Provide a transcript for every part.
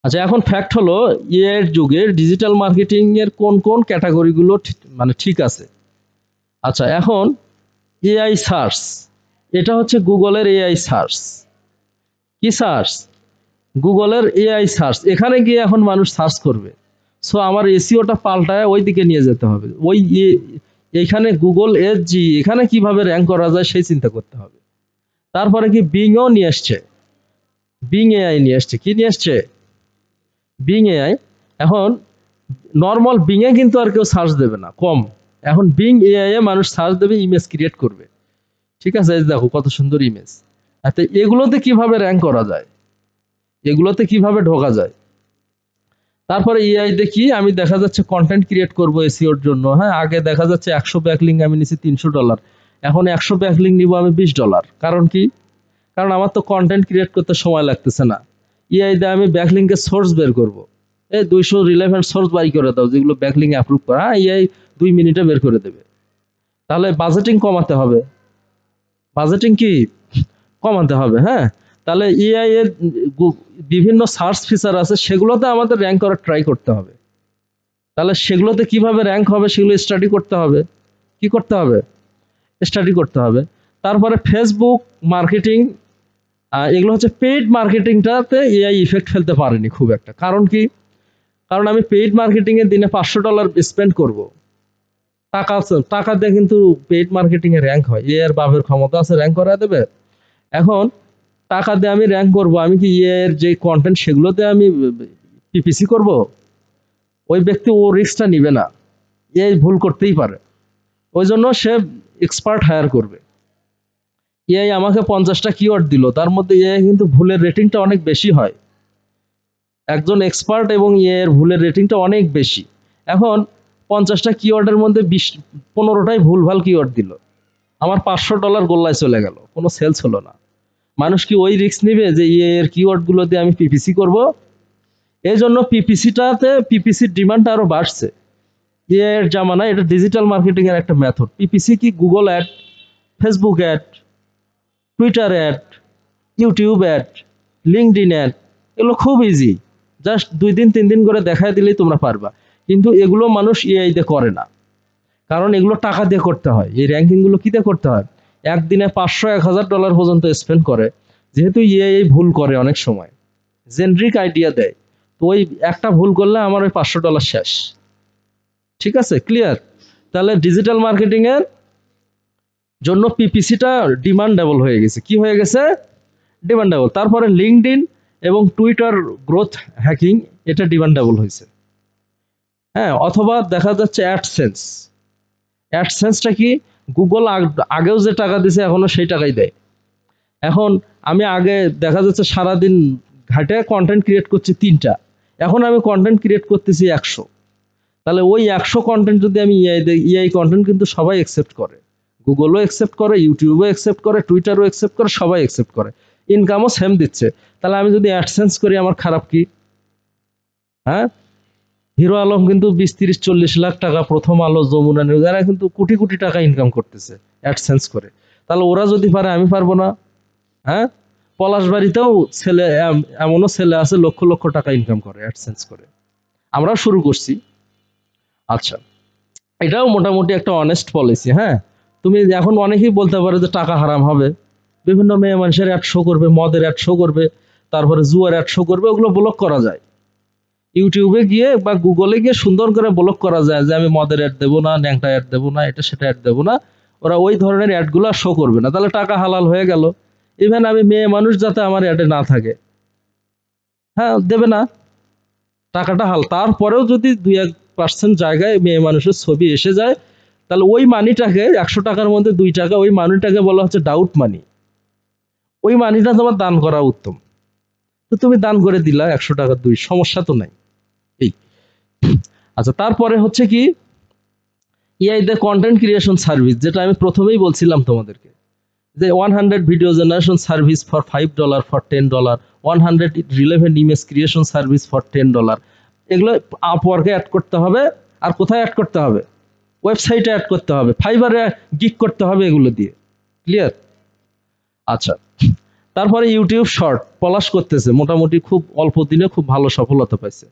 আচ্ছা, এখন ফ্যাক্ট হলো এআই এর যুগে ডিজিটাল মার্কেটিং এর কোন কোন ক্যাটাগরিগুলো মানে ঠিক আছে। আচ্ছা, এখন এআই সার্চ, এটা হচ্ছে গুগলের এআই সার্চ। কি সার্চ? গুগলের এআই সার্চ। এখানে গিয়ে এখন মানুষ সার্চ করবে। সো আমার এসইওটা পাল্টায় ওই দিকে নিয়ে যেতে হবে। ওই এইখানে গুগল এসজি এখানে কিভাবে র্যাঙ্ক করা যায় সেই চিন্তা করতে হবে। তারপরে কি বিংও নিয়ে আসছে, বিং এআই নিয়ে আসছে। কি নিয়ে আসছে? Being AI. এখন নর্মাল বিং এ কিন্তু আর কেউ সার্চ দেবে না, কম। এখন বিং এআই এ মানুষ সার্চ দেবে, ইমেজ ক্রিয়েট করবে। ঠিক আছে, এই দেখো কত সুন্দর ইমেজ। আচ্ছা, এগুলোতে কিভাবে র্যাঙ্ক করা যায়, এগুলোতে কিভাবে ঢোকা যায়। তারপরে এআই দেখি আমি দেখা যাচ্ছে কন্টেন্ট ক্রিয়েট করব এসইওর জন্য। হ্যাঁ, আগে দেখা যাচ্ছে 100 ব্যাকলিং আমি নিছি $300, এখন 100 ব্যাকলিং নিব আমি $20। কারণ কি? কারণ আমার তো কন্টেন্ট ক্রিয়েট করতে সময় লাগতেছে না। এআই দিয়ে আমি ব্যাকলিংকের সোর্স বের করব। এই 200 রিলেভেন্ট সোর্স বাই করে দাও যেগুলো ব্যাকলিং অ্যাপ্রুভ করা, হ্যাঁ এআই 2 মিনিটে বের করে দেবে। তাহলে বাজেটিং কমাতে হবে, বাজেটিং কি কমাতে হবে। হ্যাঁ, তাহলে এআই এর বিভিন্ন সার্চ ফিচার আছে, সেগুলোতে আমাদের র্যাঙ্ক করার ট্রাই করতে হবে। তাহলে সেগুলোতে কিভাবে র্যাঙ্ক হবে সেগুলো স্টাডি করতে হবে। কি করতে হবে? স্টাডি করতে হবে। তারপরে ফেসবুক মার্কেটিং, এগুলো হচ্ছে পেইড মার্কেটিংটাতে এআই ইফেক্ট ফেলতে পারেনি খুব একটা। কারণ কি? কারণ আমি পেইড মার্কেটিং এর দিনে $500 স্পেন্ড করব, টাকা আছে, টাকা দিয়ে কিন্তু পেইড মার্কেটিং এ র্যাঙ্ক হয়। এআই এর বাপের ক্ষমতা আছে র্যাঙ্ক করা দেবে? এখন টাকা দিয়ে আমি র্যাঙ্ক করব, আমি কি এআই এর যে কন্টেন্ট সেগুলোতে আমি পিপিসি করব? ওই ব্যক্তি ও রিস্কটা নিবে না, এআই ভুল করতেই পারে। ওই জন্য সে এক্সপার্ট হায়ার করবে। এআই আমাকে 50টা কিওয়ার্ড দিল, তার মধ্যে এআই কিন্তু ভুলের রেটিংটা অনেক বেশি হয়। একজন এক্সপার্ট এবং এআই এর ভুলের রেটিংটা অনেক বেশি। এখন 50টা কিওয়ার্ডের মধ্যে 15টাই ভুলভাল কিওয়ার্ড দিল, আমার $500 গোল্লায় চলে গেল, কোনো সেলস হলো না। মানুষ কি ওই রিস্ক নিবে যে এআই এর কিওয়ার্ড গুলো দিয়ে আমি পিপিসি করব? এই জন্য পিপিসির ডিমান্ডটা আরো বাড়ছে। এআই এর জামানায় এটা ডিজিটাল মার্কেটিং এর একটা মেথড। পিপিসি কি? Google ad, Facebook ad, Twitter ad, YouTube ad, LinkedIn ad, এগুলো খুব ইজি। জাস্ট 2 দিন 3 দিন করে দেখায় দিলেই তোমরা পারবা। কিন্তু এগুলো মানুষ এআই দিয়ে করে না, কারণ এগুলো টাকা দিয়ে করতে হয়। এই র্যাঙ্কিং গুলো কি দিয়ে করতে হয়? একদিনে $500-1000 পর্যন্ত স্পেন্ড করে। যেহেতু এআই ভুল করে অনেক সময়, জেনরিক আইডিয়া দেয়, তো ওই একটা ভুল করলে আমার ওই $500 শেষ। ঠিক আছে, ক্লিয়ার? তাহলে ডিজিটাল মার্কেটিং এর জন্য পিপিসিটা ডিমান্ডেবল হয়ে গেছে। কি হয়ে গেছে? ডিমান্ডেবল। তারপরে লিঙ্কডইন এবং টুইটার গ্রোথ হ্যাকিং, এটা ডিমান্ডেবল হয়েছে। হ্যাঁ, অথবা দেখা যাচ্ছে অ্যাডসেন্স। অ্যাডসেন্সটা কি? গুগল আগেও যে টাকা দিছে এখনো সেই টাকাই দেয়। এখন আমি আগে দেখা যাচ্ছে সারাদিন ঘাটে কন্টেন্ট ক্রিয়েট করছি 3টা, এখন আমি কন্টেন্ট ক্রিয়েট করতেছি 100। তাহলে ওই 100 কন্টেন্ট যদি আমি এআই দেই, এআই কন্টেন্ট কিন্তু সবাই অ্যাকসেপ্ট করে। গুগলও অ্যাকসেপ্ট করে, ইউটিউবও অ্যাকসেপ্ট করে, টুইটারও অ্যাকসেপ্ট করে, সবাই অ্যাকসেপ্ট করে। ইনকামও সেম দিচ্ছে। তাহলে আমি যদি অ্যাডসেন্স করি আমার খারাপ কি? হ্যাঁ, হিরো আলম কিন্তু 20-30-40 লাখ টাকা, প্রথম আলো, যমুনা নিউজ, এরা কিন্তু কোটি কোটি টাকা ইনকাম করতেছে অ্যাডসেন্স করে। তাহলে ওরা যদি পারে আমি পারবো না? হ্যাঁ, পলাশবাড়িতেও ছেলে, এমনও ছেলে আছে লক্ষ লক্ষ টাকা ইনকাম করে অ্যাডসেন্স করে। আমরাও শুরু করছি। আচ্ছা, এটাও মোটামুটি একটা অনেস্ট পলিসি। হ্যাঁ, তুমি এখন অনেকেই বলতে পারে যে টাকা হারাম হবে, বিভিন্ন মেয়ে মানুষের অ্যাড শো করবে, মদের অ্যাড শো করবে, তারপরে জুয়ার অ্যাড শো করবে, ওগুলো ব্লক করা যায়। ইউটিউবে গিয়ে বা গুগলে গিয়ে সুন্দর করে ব্লক করা যায় যে আমি মদের অ্যাড দেবো না, ন্যাংটা অ্যাড দেবো না, এটা সেটা অ্যাড দেবো না। ওরা ওই ধরনের অ্যাডগুলো শো করবে না, তাহলে টাকা হালাল হয়ে গেল। ইভেন আমি মেয়ে মানুষ যাতে আমার অ্যাডে না থাকে, হ্যাঁ দেবে না, টাকাটা হাল। তারপরেও যদি 2-1% জায়গায় মেয়ে মানুষের ছবি এসে যায়, তাহলে ওই মানিটাকে 100 টাকার মধ্যে 2 টাকা, ওই মানিটাকে বলা হচ্ছে ডাউট মানি। ওই মানিটা তোমার দান করা উত্তম। তো তুমি দান করে দিলা 100 টাকা, সমস্যা তো নাই। এই, আচ্ছা, তারপরে হচ্ছে কি AI the content creation service, যেটা আমি প্রথমেই বলছিলাম তোমাদেরকে, যে 100 video generation service for $5 for $10, 100 relevant image creation service for $10। এগুলো আপওয়ার্কে অ্যাড করতে হবে। আর কোথায় অ্যাড করতে হবে? ওয়েবসাইটে অ্যাড করতে হবে, ফাইবারে গিগ করতে হবে এগুলো দিয়ে। ক্লিয়ার? আচ্ছা, তারপরে ইউটিউব শর্ট পলাশ করতেছে, মোটামুটি খুব অল্প দিনে খুব ভালো সফলতা পাইছে।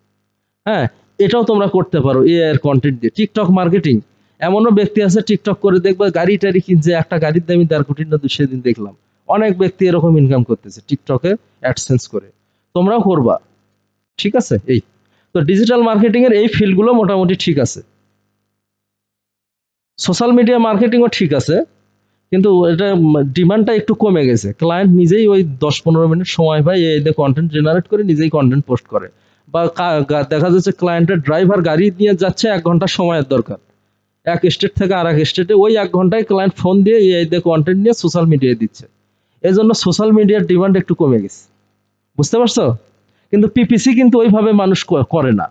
হ্যাঁ, এটাও তোমরা করতে পারো এআই এর কন্টেন্ট দিয়ে। টিকটক মার্কেটিং, এমনও ব্যক্তি আছে টিকটক করে দেখবে গাড়ি টাড়ি কিনছে, একটা গাড়ির দামই 1.5 কোটি না সেদিন দেখলাম। অনেক ব্যক্তি এরকম ইনকাম করতেছে টিকটকে অ্যাডসেন্স করে, তোমরাও করবা। ঠিক আছে, এই তো ডিজিটাল মার্কেটিং এর এই ফিল্ডগুলো মোটামুটি ঠিক আছে। সোশ্যাল মিডিয়া মার্কেটিংও ঠিক আছে, কিন্তু এটা ডিমান্ডটা একটু কমে গেছে। ক্লায়েন্ট নিজেই ওই 10-15 মিনিট সময় পায়, এই কন্টেন্ট জেনারেট করে নিজেই কন্টেন্ট পোস্ট করে। বা দেখা যাচ্ছে ক্লায়েন্টের ড্রাইভার গাড়ি নিয়ে যাচ্ছে, 1 ঘন্টা সময়ের দরকার এক স্টেট থেকে আর এক স্টেটে, ওই 1 ঘন্টায় ক্লায়েন্ট ফোন দিয়ে এই কন্টেন্ট নিয়ে সোশ্যাল মিডিয়ায় দিচ্ছে। এই জন্য সোশ্যাল মিডিয়ার ডিমান্ড একটু কমে গেছে, বুঝতে পারছো? কিন্তু পিপিসি কিন্তু ওইভাবে মানুষ করে না।